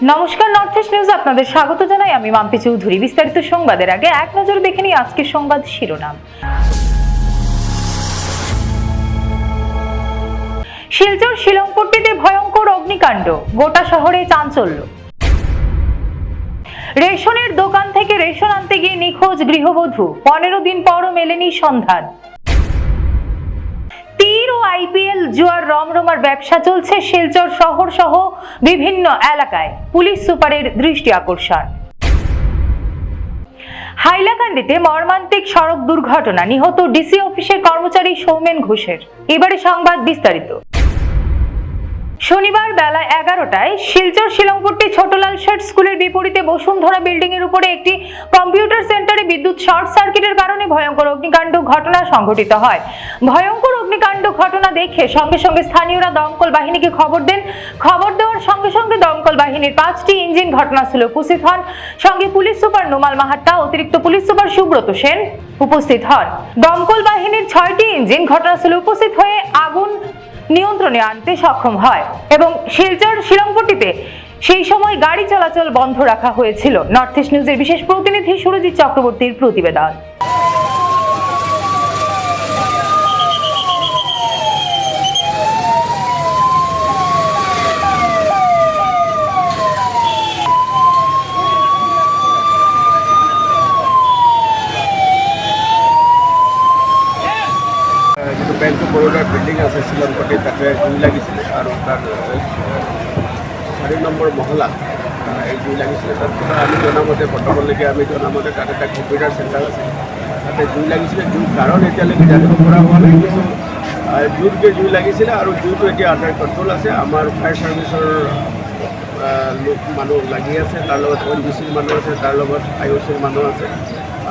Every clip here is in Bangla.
নমস্কার, নর্থ ইস্ট নিউজ আপনাদের স্বাগত জানাই। আমি মাম্পি চৌধুরী। বিস্তারিত সংবাদের আগে এক নজর দেখে নিই আজকের সংবাদ শিরোনাম। শিলচর শিলংপট্টিতে ভয়ঙ্কর অগ্নিকাণ্ড, গোটা শহরে চাঞ্চল্য। রেশনের দোকান থেকে রেশন আনতে গিয়ে নিখোঁজ গৃহবধূ, 15 দিন পরও মেলেনি সন্ধান। তীর ও আইপিএল জুয়ার রমরমার ব্যবসা চলছে শিলচর শহর সহ বিভিন্ন এলাকায়, পুলিশ সুপারের দৃষ্টি আকর্ষণ। হাইলাকান্দিতে মর্মান্তিক সড়ক দুর্ঘটনা, নিহত ডিসি অফিসের কর্মচারী সৌমেন ঘোষের। এবারে সংবাদ বিস্তারিত। শনিবার বেলা 11টায় শিলচর শিলংপট্টি ছোটলাল শেঠ স্কুলের বিপরীতে বসুন্ধরা বিল্ডিং এর উপরে একটি কম্পিউটার সেন্টারে বিদ্যুৎ শর্ট সার্কিটের কারণে ভয়ঙ্কর অগ্নিকাণ্ড ঘটনা সংঘটিত হয়। ভয়ঙ্কর অগ্নিকাণ্ড ঘটনা দেখে সঙ্গে সঙ্গে স্থানীয়রা দমকল বাহিনীকে খবর দেন। খবর দেওয়ার সঙ্গে সঙ্গে দমকল বাহিনীর 5টি ইঞ্জিন ঘটনাস্থলে উপস্থিত হন। সঙ্গে পুলিশ সুপার নোমাল মাহাত্তা, অতিরিক্ত পুলিশ সুপার সুব্রত সেন উপস্থিত হন। দমকল বাহিনীর 6টি ইঞ্জিন ঘটনাস্থলে উপস্থিত হয়ে আগুন নিয়ন্ত্রণে আনতে সক্ষম হয় এবং শিলচর শিলংপট্টিতে সেই সময় গাড়ি চলাচল বন্ধ রাখা হয়েছিল। নর্থ ইস্ট নিউজের বিশেষ প্রতিনিধি সুরজিৎ চক্রবর্তীর প্রতিবেদন। ব্যাংক অফ বরোডার বিল্ডিং আছে শিলংপট্টি, তাতে জুই লাগিছিলে আৰু তার 4 নম্বৰ মহলা এই জুই লাগিছিলে। তাৰপৰা আমি জনামতে বৰ্তমানলৈকে আমি জনামতে তাত এটা কম্পিউটাৰ চেণ্টাৰ আছে, তাতে জুই লাগিছিলে। জুই কাৰণ এতিয়ালৈকে জানিব পৰা হোৱা নাই, কিন্তু জুইতকৈ জুই লাগিছিলে আৰু জুইটো এতিয়া আণ্ডাৰ কণ্ট্ৰল আছে। আমাৰ ফায়াৰ ছাৰ্ভিচৰ মানুহ লাগি আছে, তাৰ লগত ONGCৰ মানুহ আছে, তাৰ লগত IOCৰ মানুহ আছে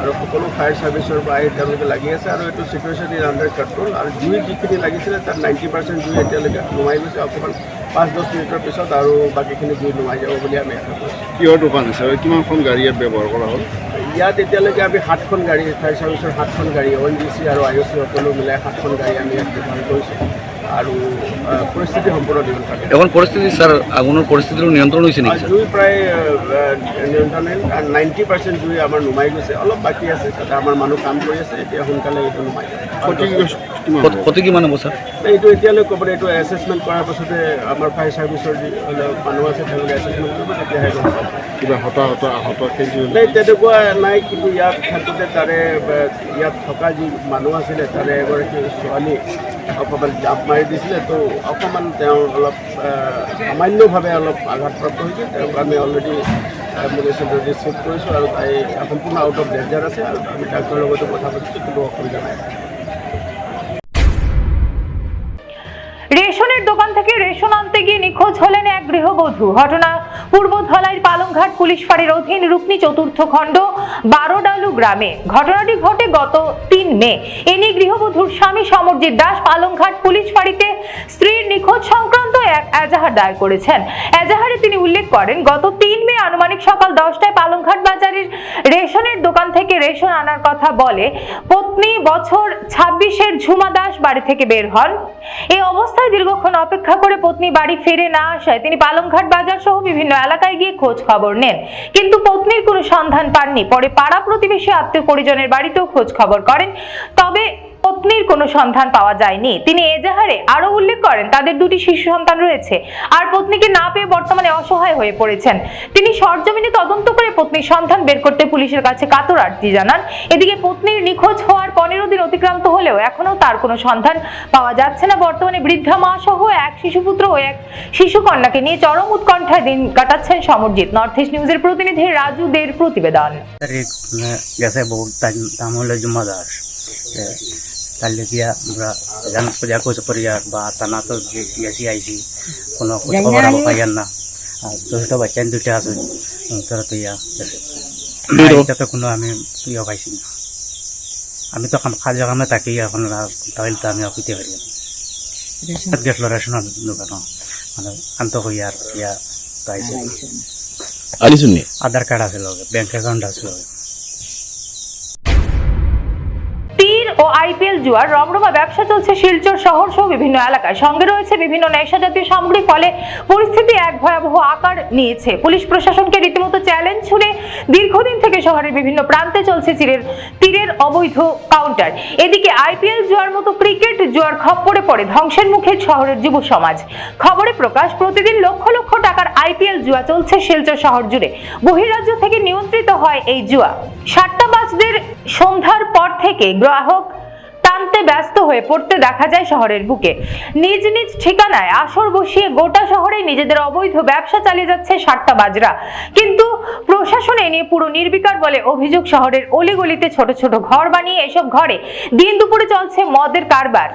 আৰু সকলো ফায়াৰ ছাৰ্ভিচৰ পৰা আহি তেওঁলোকে লাগি আছে আৰু এইটো চিটুৱেশ্যন ইজ আণ্ডাৰ কণ্ট্ৰল। আৰু জুই যিখিনি লাগিছিলে তাত 90% জুই এতিয়ালৈকে নুমাই গৈছে। অকণমান 5-10 মিনিটৰ পিছত আৰু বাকীখিনি জুই নুমাই যাব বুলি আমি আশা কৰিছোঁ। কিহৰ দোকান আছে আৰু কিমানখন গাড়ী ইয়াত ব্যৱহাৰ কৰা হ'ল? ইয়াত এতিয়ালৈকে আমি 7খন গাড়ী, ফায়াৰ ছাৰ্ভিচৰ 7খন গাড়ী, ONGC আৰু IOC সকলো মিলাই 7খন গাড়ী আমি ইয়াত ব্যৱহাৰ কৰিছোঁ আৰু পৰিস্থিতি সম্পূৰ্ণ নিয়ন্ত্ৰণ। এখন পৰিস্থিতি স্যার, আগুনের পরিস্থিতির নিয়ন্ত্রণ হয়েছে নাকি? জুই প্ৰায় নিয়ন্ত্ৰণ, 90% জুই আমাৰ নুমাই গৈছে, অলপ বাকী আছে। তাতে আমাৰ মানুহ কাম কৰি আছে, এতিয়া সোনকালে এইটো নুমাই যাব। কত কি মানে বছর? এইটো এতিয়ালৈ ক'ব, এইটো এছেছমেণ্ট কৰাৰ পাছতে আমাৰ ফায়াৰ ছাৰ্ভিচৰ যি মানুহ আছে তেওঁলোকে এছেছমেণ্ট কৰিব, তেতিয়াহে গম পাব। কিবা হতাহত আহত নাই, তেনেকুৱা নাই, কিন্তু ইয়াত থাকোঁতে তাৰে ইয়াত থকা যি মানুহ আছিলে তাৰে এগৰাকী ছোৱালী অকণমান জাপ মাৰি দিছিলে, তো অকণমান তেওঁ অলপ সামান্যভাৱে অলপ আঘাতপ্ৰাপ্ত হৈছে। তেওঁক আমি অলৰেডি এম্বুলেঞ্চত ৰিচিভ কৰিছোঁ আৰু তাই সম্পূৰ্ণ আউট অফ ডেঞ্জাৰ আছে আৰু আমি ডাক্তৰৰ লগতো কথা পাতিছোঁ, কোনো অসুবিধা নাই। রেশনের দোকান থেকে রেশন আনতে গিয়ে নিখোঁজ হলেন এক গৃহবধূ। ঘটনা পূর্ব ধলাইয়ের পালংঘাট পুলিশ ফাঁড়ির অধীন রুকনি চতুর্থ খণ্ড বারোডালু গ্রামে। ঘটনাটি ঘটে গত 3 মে। এ নিয়ে গৃহবধূর স্বামী সমরজিৎ দাস পালংঘাট পুলিশ ফাঁড়িতে স্ত্রীর নিখোঁজ সংক্রান্ত এক এজাহার দায়ের করেছেন। এজাহারে তিনি উল্লেখ করেন, গত 3 মে আনুমানিক সকাল 10টায় পালংঘাট বাজারের রেশনের দোকান থেকে রেশন আনার কথা বলে পত্নী বছর 26-এর ঝুমা দাস বাড়ি থেকে বের হন। এই অবস্থায় দীর্ঘক্ষণ অপেক্ষা করে পত্নী বাড়ি ফিরে না আসায় তিনি পালংঘাট বাজার সহ বিভিন্ন এলাকায় গিয়ে খোঁজ খবর নেন, কিন্তু পত্নীর কোনো সন্ধান পাননি। পরে পাড়া প্রতিবেশী আত্মীয় পরিজনের বাড়িতেও খোঁজ খবর করেন, তবে পত্নীর কোনো সন্ধান পাওয়া যায়নি। তিনি এজাহারে আরো উল্লেখ করেন, তাদের 2টি শিশু সন্তান রয়েছে আর পত্নীকে না পেয়ে বর্তমানে অসহায় হয়ে পড়েছেন। তিনি সরজমিনে তদন্ত করে পত্নীর সন্ধান বের করতে পুলিশের কাছে কাতর আর্জি জানান। এদিকে পত্নীর নিখোঁজ হওয়ার 15 দিন অতিক্রান্ত হলেও এখনো তার কোনো সন্ধান পাওয়া যাচ্ছে না। বর্তমানে বৃদ্ধা মা সহ এক শিশুপুত্র ও এক শিশুকন্যাকে নিয়ে চরম উৎকণ্ঠায় দিন কাটাচ্ছেন সমরজিৎ। নর্থ ইস্ট নিউজের প্রতিনিধি রাজু দের প্রতিবেদন। গেছে বহুত দাম হলে জুম্মা দাস তাহলে গিয়া আমরা জান পূজা করতে পারি আর বা টানা তো গেছি আইছি কোনো খবর পাইয়ার না। আর 2টা বাচ্চা 2টা আছে, তারা তো ইয়া গেছে, কোনো আমি ইয়ে পাইছি না। আমি তো কাজে কামে থাকি এখন, তাহলে তো আমি অপিতে পারি গেছিল রেশনের দোকান, মানে আন্ত কই আর ইয়া পাইছি। আধার কার্ড আছে, ব্যাংক অ্যাকাউন্ট আছে। তীর ও আইপিএল জুয়ার রমরমা ব্যবসা চলছে শিলচর শহর সহ বিভিন্ন এলাকায়। সঙ্গে রয়েছে বিভিন্ন নেশা জাতীয় সামগ্রী, ফলে পরিস্থিতি এক ভয়াবহ আকার নিয়েছে। পুলিশ প্রশাসনকে রীতিমতো চ্যালেঞ্জ ছুড়ে দীর্ঘদিন থেকে শহরের বিভিন্ন প্রান্তে চলছে তীরের অবৈধ কাউন্টার। এদিকে আইপিএল জুয়ার মতো ক্রিকেট জুয়ার খপ্পরে পড়ে ধ্বংসের মুখে শহরের যুব সমাজ। খবরে প্রকাশ, প্রতিদিন লক্ষ লক্ষ টাকার আইপিএল জুয়া চলছে শিলচর শহর জুড়ে। বহিরাজ্য থেকে নিয়ন্ত্রিত হয় এই জুয়া। সাট্টাবাজদের সন্ধ্যার পর থেকে গ্রাহক টানতে ব্যস্ত হয়ে পড়তে দেখা যায় শহরের বুকে। নিজ নিজ ঠিকানায় আসর বসিয়ে গোটা শহরে নিজেদের অবৈধ ব্যবসা চালিয়ে যাচ্ছে সাট্টাবাজরা। কিন্তু প্রশাসন এ নিয়ে পুরো নির্বিকার বলে অভিযোগ। শহরের অলিগলিতে ছোট ছোট ঘর বানিয়ে এসব ঘরে দিন দুপুরে চলছে মদের কারবার।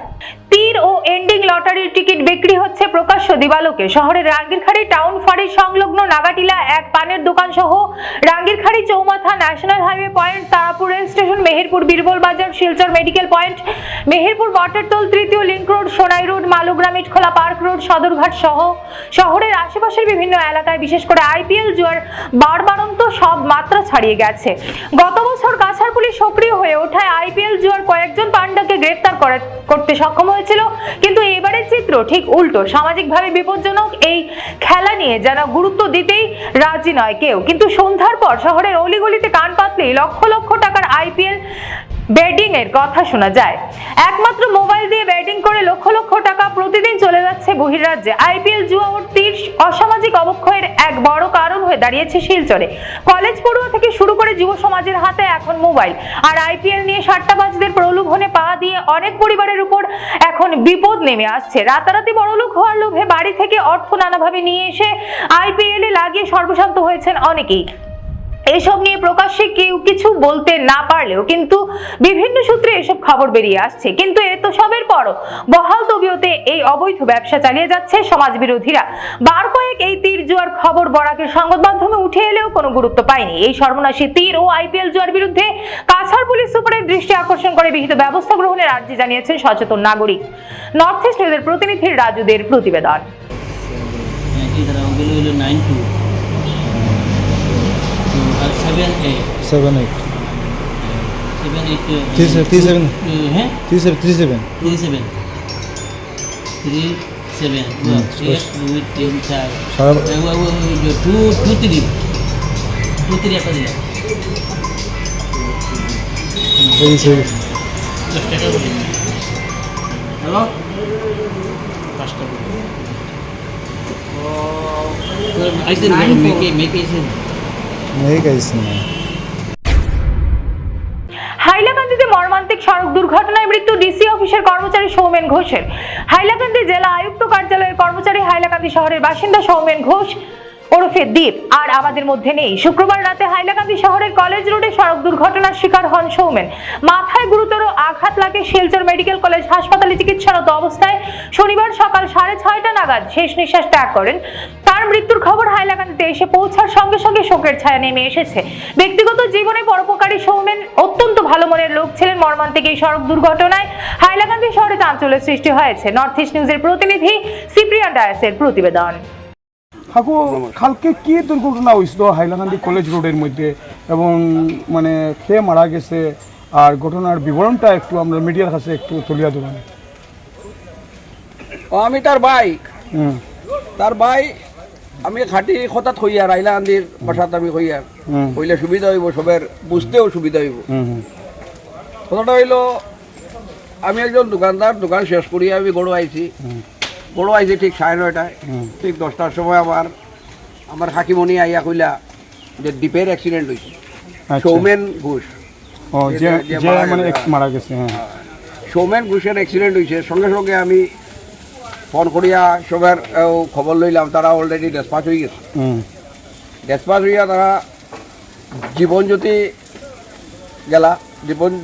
তীর ও এন্ডিং লটারির টিকিট বিক্রি হচ্ছে প্রকাশ্য দিবালোকে। শহরের রাঙ্গিরখাড়ি টাউন ফাঁড়ির সংলগ্ন নাগাটিলা এক পানের দোকান সহ রাঙ্গিরখাড়ি চৌমাথা, national highway point, Tarapur rail station, Meherpur Birbal বাজার, শিলচর মেডিকেল পয়েন্ট, মেহেরপুর বটেরতল, তৃতীয় link road, Sonai road, Malugram, ইটখোলা পার্ক রোড, সদরঘাট সহ শহরের আশেপাশের বিভিন্ন এলাকায় বিশেষ করে আইপিএল জুয়ার বাড়বাড়ন্ত সব মাত্রা ছাড়িয়ে গেছে। গত বছর কাছাড় পুলিশ সক্রিয় হয়ে ওঠায় আইপিএল জুয়ার কয়েকজন পান্ডাকে গ্রেফতার করতে সক্ষম হয়েছিল, কিন্তু এবারের চিত্র ঠিক উল্টো। সামাজিকভাবে বিপজ্জনক এই খেলা নিয়ে যেন গুরুত্ব দিতেই রাজি নয় কেউ, কিন্তু সন্ধ্যার পর শহরের অলিগলিতে কান পাতলেই লক্ষ লক্ষ টাকার আইপিএল বেডিং এর কথা শোনা যায়। একমাত্র মোবাইল দিয়ে বেডিং করে লক্ষ লক্ষ টাকা প্রতিদিন চলে যাচ্ছে বহির্রাজ্যে। আইপিএল জুয়া ও তীর অসামাজিক অবক্ষয়ের এক বড় কারণ হয়ে দাঁড়িয়েছে শিলচরে। কলেজ পড়ুয়া থেকে শুরু করে যুব সমাজের হাতে এখন মোবাইল, আর আইপিএল নিয়ে সাট্টাবাজদের প্রলোভনে পা দিয়ে অনেক পরিবারের উপর এখন বিপদ নেমে আসছে। রাতারাতি বড়লোক হওয়ার লোভে বাড়ি থেকে অর্থ নানাভাবে নিয়ে এসে আইপিএল এ লাগিয়ে সর্বশান্ত হয়েছেন অনেকেই। এসব নিয়ে প্রকাশ্যে কেউ কিছু বলতে না পারলেও কিন্তু বিভিন্ন সূত্রে এসব খবর বেরিয়ে আসছে। কিন্তু এত সবের পরও বহাল তবিয়তে এই অবৈধ ব্যবসা চালিয়ে যাচ্ছে সমাজ বিরোধীরা। বার কয়েক এই তীর জুয়ার খবর বরাকের সংবাদ মাধ্যমে উঠে এলেও কোনো গুরুত্ব পায়নি। এই সর্বনাশী তীর ও আইপিএল জুয়ার বিরুদ্ধে কাছাড় পুলিশ সুপারের দৃষ্টি আকর্ষণ করে বিহিত ব্যবস্থা গ্রহণের আর্জি জানিয়েছেন সচেতন নাগরিক। নর্থ ইস্ট নিউজের প্রতিনিধি রাজুদের প্রতিবেদন। হাইলাকান্দিতে মর্মান্তিক সড়ক দুর্ঘটনায় মৃত্যু ডিসি অফিসের কর্মচারী সৌমেন ঘোষের। হাইলাকান্দি জেলা আয়ুক্ত কার্যালয়ের কর্মচারী হাইলাকান্দি শহরের বাসিন্দা সৌমেন ঘোষ ওরফে দ্বীপ আর আমাদের মধ্যে নেই। শুক্রবার রাতে হাইলাকান্দি শহরের কলেজ রোডে সড়ক দুর্ঘটনার শিকার হন সৌমেন। মাথায় গুরুতর আঘাত লাগে। শিলচর মেডিকেল কলেজ হাসপাতালে চিকিৎসারত অবস্থায় শনিবার সকাল 6:30 নাগাদ শেষ নিঃশ্বাস ত্যাগ করেন। তার মৃত্যুর খবর হাইলাকান্দিতে এসে পৌঁছার সঙ্গে সঙ্গে শোকের ছায়া নেমে এসেছে। ব্যক্তিগত জীবনে পরোপকারী সৌমেন অত্যন্ত ভালো মনের লোক ছিলেন। মর্মান্তিক এই সড়ক দুর্ঘটনায় হাইলাকান্দি শহরে চাঞ্চল্যের সৃষ্টি হয়েছে। নর্থ ইস্ট নিউজের প্রতিনিধি সিপ্রিয়ান ডায়াসের প্রতিবেদন। হাকু কালকে কি দুর্ঘটনা হয়েছিল হাইলাকান্দি কলেজ রোডের মধ্যে এবং মানে খেয়ে মারা গেছে, আর ঘটনার বিবরণটা একটু আমরা মিডিয়ার কাছে একটু তুলিয়া দেবেন। আমি তার ভাই আমি খাটি হঠাৎ হইয়ার হাইলাকান্দির বাসাত আমি হইয়ার হইলে সুবিধা হইব, সবের বুঝতেও সুবিধা হইব। কথাটা হইল আমি একজন দোকানদার, দোকান শেষ করিয়া আমি গড়ো আইছি ঠিক 9:30টায়। ঠিক 10টার সময় আমার হাকিমণি আইয়া কইলা যে দ্বীপের অ্যাক্সিডেন্ট হয়েছে। সৌমেন ঘোষ মারা গেছে। সৌমেন ঘোষের অ্যাক্সিডেন্ট হয়েছে। সঙ্গে সঙ্গে আমি ফোন করিয়া সবার খবর লইলাম। তারা অলরেডি ডেসপাচ হয়ে গেছে। ডেসপাচ হইয়া তারা জীবনজ্যোতি গেলা।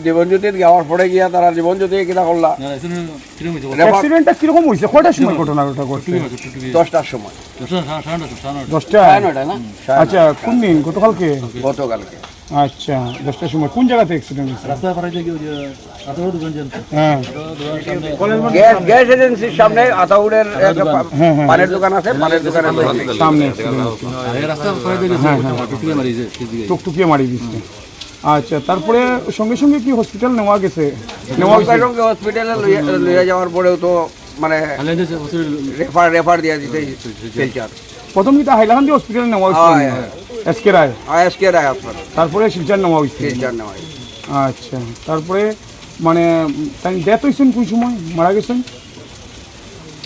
জীবনজ্যোতির যাওয়ার পরে গিয়া তারা জীবনজ্যোতি কিনা করলা। অ্যাক্সিডেন্টটা কিরকম হয়েছে, কয়টার সময় ঘটনাটা ঘটছে? 10টার সময়। 10টা? আচ্ছা, কোন দিন? গতকালকে। আচ্ছা, 10টার সময় কোন জায়গাতে অ্যাক্সিডেন্ট হয়েছে? গ্যাস এজেন্সির সামনে আতাউরের পানের দোকান আছে, পানের দোকানের সামনে টুকটুকিয়ে মারি দিচ্ছে। আচ্ছা, তারপরে সঙ্গে সঙ্গে কি হসপিটাল নেওয়া গেছে? নেওয়া হয়েছে? সঙ্গে হসপিটালে লইয়া যাওয়ার পরেও তো মানে রেফার দিয়া দিতে শিলচর। প্রথম কি হাইলাকান্দি হসপিটালে নেওয়া হয়েছে? এসকে রায়। এসকে রায় হাসপাতাল, তারপরে শিলচর নেওয়া হয়েছে। শিলচর নেওয়া হয়েছে। আচ্ছা, তারপরে মানে তাই ডেথ হয়েছেন কোন সময়, মারা গেছেন?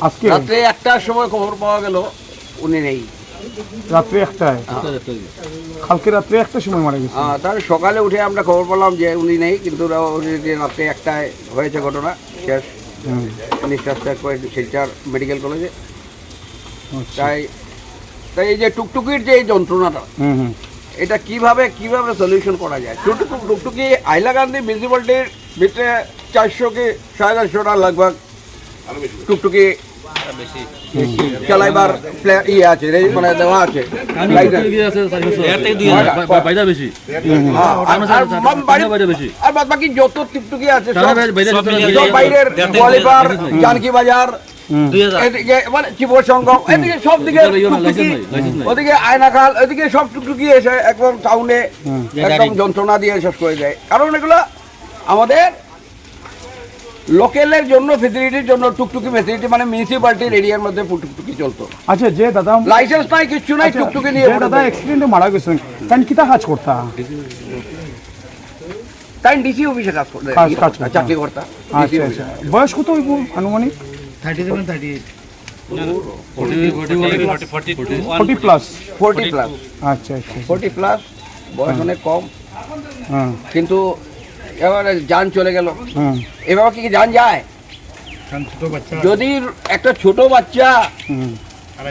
আজকে রাত্রে 1টার সময় খবর পাওয়া গেল উনি নেই। রাত্রে 1টায়? কালকে রাত্রে 1টার সময় মারা গেছে। তার সকালে উঠে আমরা খবর পেলাম যে উনি নেই, কিন্তু রাত্রে 1টায় হয়েছে ঘটনা। শেষ নিঃশ্বাস ত্যাগ করে শিলচর মেডিকেল কলেজে। তাই তাই এই যে টুকটুকির যে এই যন্ত্রণাটা, এটা কিভাবে সলিউশন করা যায়? টুকটুকি হাইলাকান্দি মিউনিসিপ্যালিটির ভিতরে 400 কি 450টা লগভগ টুকটুকি চালাইবার ইয়ে আছে, মানে দেওয়া আছে। আর বাকি যত টুকটুকি আছে সব বাইরের গোয়ালিপার, জানকি বাজার, এদিকে মানে চিবসঙ্গম, এদিকে সব দিকে টুকটুকি, ওদিকে আয়নাখাল, এদিকে সব টুকটুকি এসে একদম টাউনে একদম যন্ত্রণা দিয়ে শেষ করে দেয়। কারণ এগুলো আমাদের লোকালের জন্য ফেসিলিটির জন্য টুকটুকি ফেসিলিটি, মানে মিউনিসিপ্যালিটির এরিয়ার মধ্যে টুকটুকি চলতো। আচ্ছা, যে দাদা লাইসেন্স নাই, কিচ্ছু নাই, টুকটুকি নিয়ে দাদা অ্যাক্সিডেন্টে মারা গেছেন, তাই কিতা কাজ করতা? তাই ডিসি অফিসে কাজ করতে, চাকরি করতা। আচ্ছা আচ্ছা, বয়স কত হইব আনুমানিক? 40 প্লাস। 40 প্লাস। আচ্ছা আচ্ছা, 40 প্লাস, বয়স অনেক কম, হ্যাঁ কিন্তু এবারে যান চলে গেল। হ্যাঁ। এভাবে কি যান যায়? যদি একটা ছোট বাচ্চা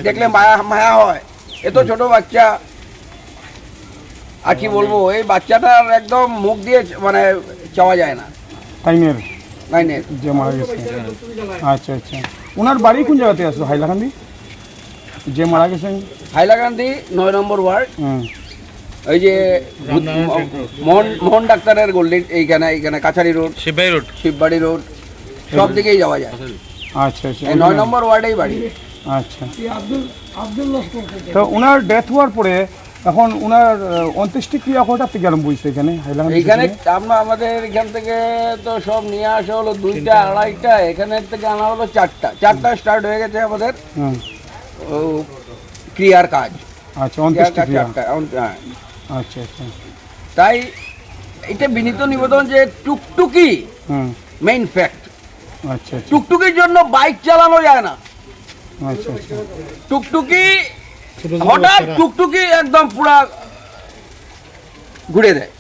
দেখলে মায়া হয়, এত ছোট বাচ্চা, আর কি বলবো, এই বাচ্চাটার একদম মুখ দিয়ে মানে চাওয়া যায় না। টাইমের লাইনের যে মারা গেছে। আচ্ছা আচ্ছা, ওনার বাড়ি কোন জায়গাতে আছে হাইলাকান্দি যে মারা গেছেন? হাইলাকান্দি 9 নম্বর ওয়ার্ড, হ্যাঁ। ওই যে মোহন ডাক্তারের গোল্ডেন, এইখানে কাছারি রোড, শিববাড়ি রোড, সব দিকেই যাওয়া যায়। আচ্ছা আচ্ছা, এই 9 নম্বর ওয়ার্ডেই বাড়ি। আচ্ছা, তো ওনার ডেথ হওয়ার পরে এখন ওনার অন্ত্যেষ্টিক্রিয়া কটা থেকে আরম্ভ হয়েছে এখানে হাইলাকান্দি? এইখানে আমাদের এখান থেকে তো সব নিয়ে আসা হলো 2টা 2:30টা, এখানে থেকে আনা হলো 4টা স্টার্ট হয়ে গেছে আমাদের ক্রিয়ার কাজ। আচ্ছা, অন্ত্যেষ্টিক্রিয়া। হ্যাঁ। আচ্ছা আচ্ছা, তাই এটা বিনীত নিবেদন যে টুকটুকি মেইন ফ্যাক্ট। আচ্ছা আচ্ছা, টুকটুকির জন্য বাইক চালানো যায় না। আচ্ছা আচ্ছা, টুকটুকি হঠাৎ টুকটুকি একদম পুরা ঘুরে দেয়।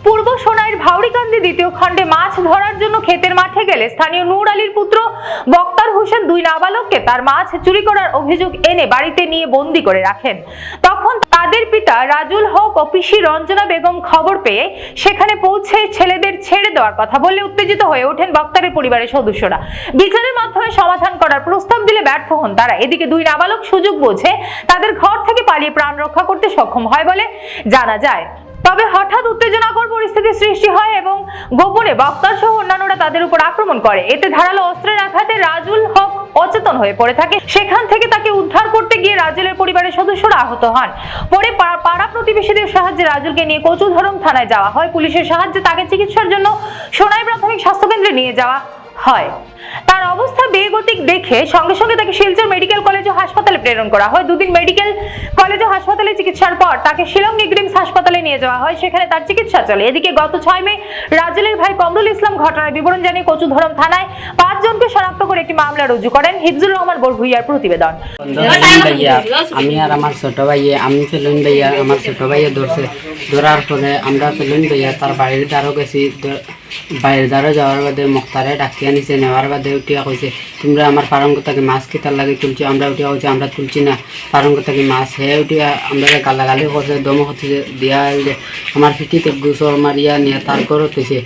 পূর্ব সোনাইয়ের ভাউরিকান্দি দ্বিতীয় খণ্ডে মাছ ধরার জন্য ক্ষেতের মাঠে গেলে স্থানীয় নূর আলীর পুত্র বক্তার হোসেন 2 নাবালককে তার মাছ চুরি করার অভিযোগ এনে বাড়িতে নিয়ে বন্দী করে রাখেন। তখন তাদের পিতা রাজুল হক ও পিসি রঞ্জনা বেগম খবর পেয়ে সেখানে পৌঁছে ছেলেদের ছেড়ে দেওয়ার কথা বলে উত্তেজিত হয়ে ওঠেন বক্তারের পরিবারের সদস্যরা। বিচারের মাধ্যমে সমাধান করার প্রস্তাব দিলে ব্যর্থ হন তারা। এদিকে 2 নাবালক সুযোগ বুঝে তাদের ঘর থেকে পালিয়ে প্রাণ রক্ষা করতে সক্ষম হয় বলে জানা যায়। তবে হঠাৎ উত্তেজনাকর পরিস্থিতি সৃষ্টি হয় এবং গোপনে বক্তার সহ অন্যান্যরা তাদের উপর আক্রমণ করে। এতে ধারালো অস্ত্রের আঘাতে রাজুল হক অচেতন হয়ে পড়ে থাকে। সেখান থেকে তাকে উদ্ধার করতে গিয়ে রাজুলের পরিবারের সদস্যরা আহত হন। পরে পাড়া প্রতিবেশীদের সাহায্যে রাজুলকে নিয়ে কচুধরম থানায় যাওয়া হয়। পুলিশের সাহায্যে তাকে চিকিৎসার জন্য সোনাই প্রাথমিক স্বাস্থ্যকেন্দ্রে নিয়ে যাওয়া হয়। তার অবস্থা বেগতিক দেখে সঙ্গে সঙ্গে তাকে শিলচর মেডিকেল কলেজ ও হাসপাতালে প্রেরণ করা হয়। 2 দিন মেডিকেল কলেজ ও হাসপাতালে চিকিৎসার পর তাকে শিলং নিগ্রিমস হাসপাতালে নিয়ে যাওয়া হয়, সেখানে তার চিকিৎসা চলে। এদিকে গত 6 মে রাজুলের ভাই কমরুল ইসলাম ঘটনার বিবরণ জানিয়ে কচুধরম থানায় 5 জনকে শনাক্ত করে একটি মামলা রুজু করেন। হিফজুর রহমান বড়ভুইয়ার প্রতিবেদন। আমি আর আমার ছোট ভাইয়ে, আমি ফেলুন ভাইয়া, আমার ছোট ভাইয়া ধরার পরে আমরা ফেলুন ভাইয়া তার বাড়ির দ্বারও গেছি। বাইরের দ্বারা যাওয়ার বাদে মুখতারে ডাকিয়া নিছে, নেওয়ার বাদে উঠিয়া কইছে তোমরা আমার পারঙ্গতাকে মাছ কিতার লাগে তুলছি। আমরা উঠিয়া কইছে আমরা তুলছি না, পারঙ্গতাকে মাছ। হে উঠিয়া আমরা গালাগালি করছে, দম হচ্ছে দিয়া আমার পিঠিতে গুসর মারিয়া নিয়ে তার ঘরত কইছে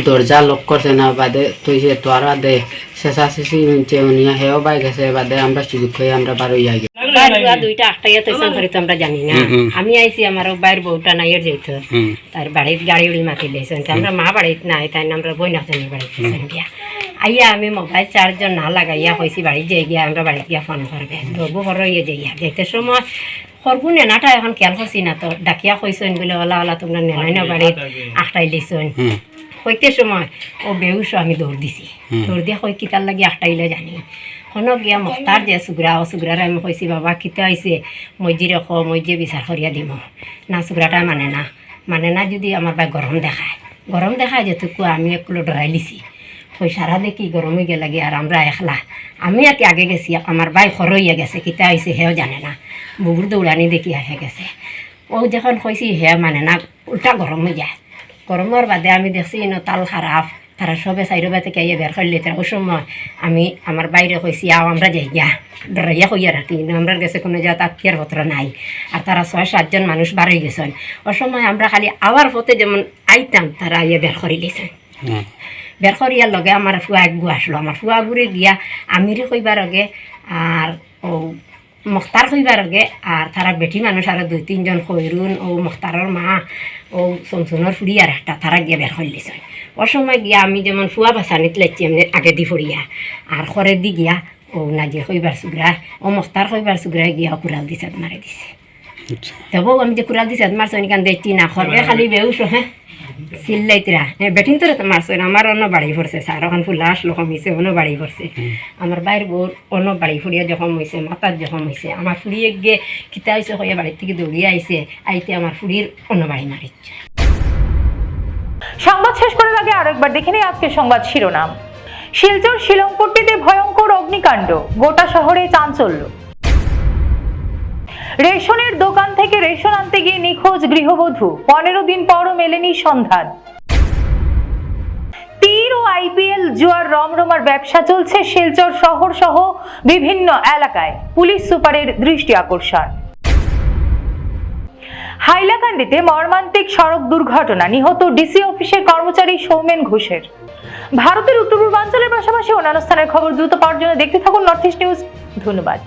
দরজা লক করছে না, বাদে তুইছে তোর বাদে শেষা শেষি নিচে নিয়ে হেও বাই গেছে। বাদে আমরা সুযোগ হয়ে আমরা বারো ইয়া গে 2টা 8টায় তৈসন করে তো আমরা জানি না। আমি আইছি আমার বাইর বউটা নাইয়ের যাইতো, তার বাড়ির গাড়ি উড়ি মাতি দিয়েছেন। আমরা মা বাড়িত নাই, তাই আমরা বই নাচনি বাড়িতে গিয়া আইয়া আমি মোবাইল চার্জার না লাগাইয়া কইছি বাড়ি যাই গিয়া আমরা বাড়িতে গিয়া ফোন করবে ধরবো হর ইয়ে যাইয়া যাইতে সময় সরবু নেনাটা এখন খেয়াল করছি না তো ডাকিয়া কইসন বলে ওলা ওলা তোমরা নেনাই না বাড়িত আখটাই লিছন হইতে সময় ও বেউস আমি দৌড় দিছি দৌড় দিয়া কই কিতার লাগি আখটাইলে জানি হন গিয়া মস্তার যে সুগ্রা ও সুগ্রারে আমি কইছি বাবা কিতা আইছে মইজি রেখ মইজি বিচার করিয়া দিব না সুগ্রাটা মানে না যদি আমার ভাই গরম দেখায় যেটুকু আমি একগুলো ডরাই লিছি ওই সারা দেখি গরম হয়ে গেলে আর আমরা একলা আমি আর কি আগে গেছি আমার ভাই খরইয়া গেছে কিতা হয়েছে হেও জানে না বুবুর দৌড়ানি দেখি আহে গেছে ও যখন কইছি হে মানে না উল্টা গরম হয়ে যায় গরমের বাদে আমি দেখছি তাল খারাপ তারা সবে সাইড থেকে ইয়ে বের করলে তারা ওই সময় আমি আমার বাইরে কইছি আও আমরা যাই গিয়া ডরাইয়া কইয়া রাখি আমরা গেছে কোনো যা আত্মীয়ার পত্র নাই আর তারা 6-7 জন মানুষ বাড়ি গেছেন ওই সময় আমরা খালি আওয়ার পথে যেমন আইতাম তারা ইয়ে বের করে লিছেন বের করিয়ার লগে আমার ফুয়া একগু আসলো আমার ফুয়া গুড়ি গিয়া আমিরে কইবার আগে আর ও মুখতার কইবার আগে আর তারা বেটি মানুষ আর 2-3 জন কইরুন ও মুখতারের মা ও সমসুনের ফুড়ি আর একটা তারা গিয়া বের করে লিছেন ওর সময় গিয়া আমি যেমন ফুয়া বাসানিত লাগছি এমনি আগে দি ফুড়িয়া আর খরে দি গিয়া ও নাজির কইবার সুগ্রা ও মুখতার কইবার সুগ্রায় গিয়া কুড়াল দিছে মারে দিছে তবু আমি যে কুড়াল দিছে মারছো নিকান দেখছি না খরে খালি বেউস হ্যাঁ সিল্লাইতরা বেটিং তো মারছো আমার অন্য বাড়ি পড়ছে স্যার ওখান ফুলা আসলো কমিছে অন্য বাড়ি পড়ছে আমার বাইর বোর অন্য বাড়ি ফুড়িয়া যখন হয়েছে মাতার যখন হয়েছে আমার ফুড়িয়ে গিয়ে কিতা হয়েছে হইয়া বাড়ির থেকে দৌড়িয়ে আইছে আইতে আমার ফুড়ির অন্য বাড়ি মারিচ্ছে। সংবাদ শেষ করার আগে আরেকবার দেখে নিই আজকের সংবাদ শিরোনাম। শিলচর শিলংপট্টিতে ভয়ঙ্কর অগ্নিকাণ্ড, গোটা শহরে চাঞ্চল্য। রেশনের দোকান থেকে রেশন আনতে গিয়ে নিখোঁজ গৃহবধূ, 15 দিন পরও মেলেনি সন্ধান। তীর ও আইপিএল জুয়ার রমরমার ব্যবসা চলছে শিলচর শহর সহ বিভিন্ন এলাকায়, পুলিশ সুপারের দৃষ্টি আকর্ষণ। হাইলাকান্দিতে মর্মান্তিক সড়ক দুর্ঘটনা, নিহত ডিসি অফিসের কর্মচারী সৌমেন ঘোষের। ভারতের উত্তর পূর্বাঞ্চলের পাশাপাশি অন্যান্য স্থানের খবর দ্রুত পাওয়ার জন্য দেখতে থাকুন নর্থ ইস্ট নিউজ। ধন্যবাদ।